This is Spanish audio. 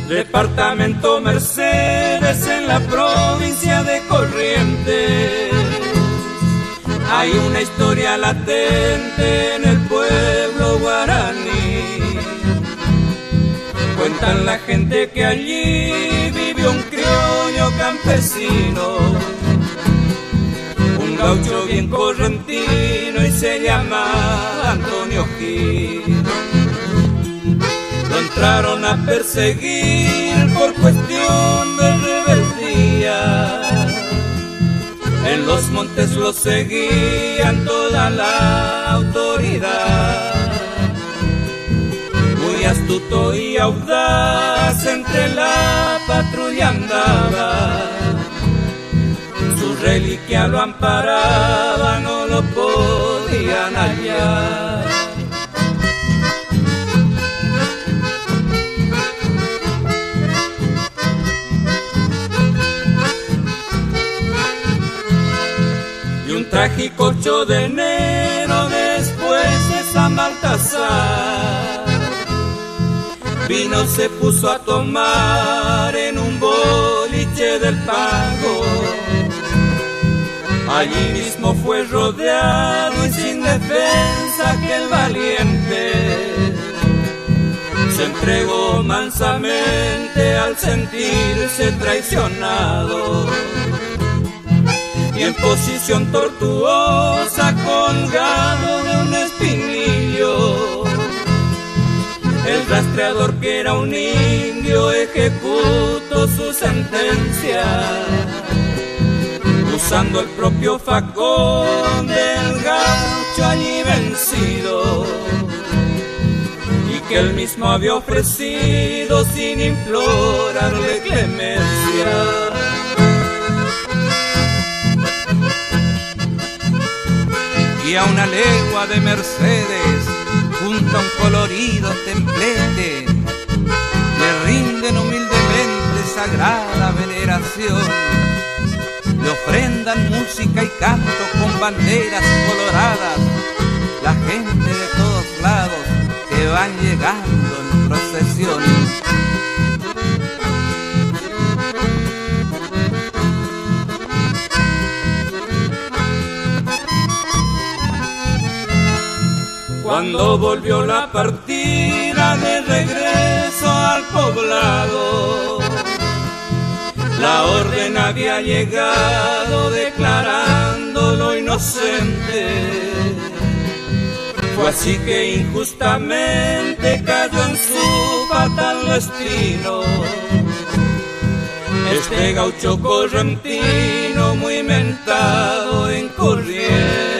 Departamento Mercedes en la provincia de Corrientes. Hay una historia latente en el pueblo guaraní. Cuentan la gente que allí vivió un criollo campesino, un gaucho bien correntino y se llama Antonio Gil. Lo entraron a perseguir por cuestión de rebeldía. En los montes lo seguían toda la autoridad. Muy astuto y audaz entre la patrulla andaba. Su reliquia lo amparaba, no lo podían hallar. Trágico 8 de enero después de San Baltasar, vino se puso a tomar en un boliche del Pago. Allí mismo fue rodeado y sin defensa aquel valiente se entregó mansamente al sentirse traicionado. Y en posición tortuosa, colgado de un espinillo, el rastreador, que era un indio, ejecutó su sentencia, usando el propio facón del gaucho allí vencido, y que él mismo había ofrecido sin implorarle clemencia. Y a una legua de Mercedes, junto a un colorido templete, le rinden humildemente sagrada veneración. Le ofrendan música y canto con banderas coloradas, la gente de todos lados que van llegando en procesión. Cuando volvió la partida de regreso al poblado, la orden había llegado declarándolo inocente. Fue así que injustamente cayó en su fatal destino este gaucho correntino muy mentado en Corrientes.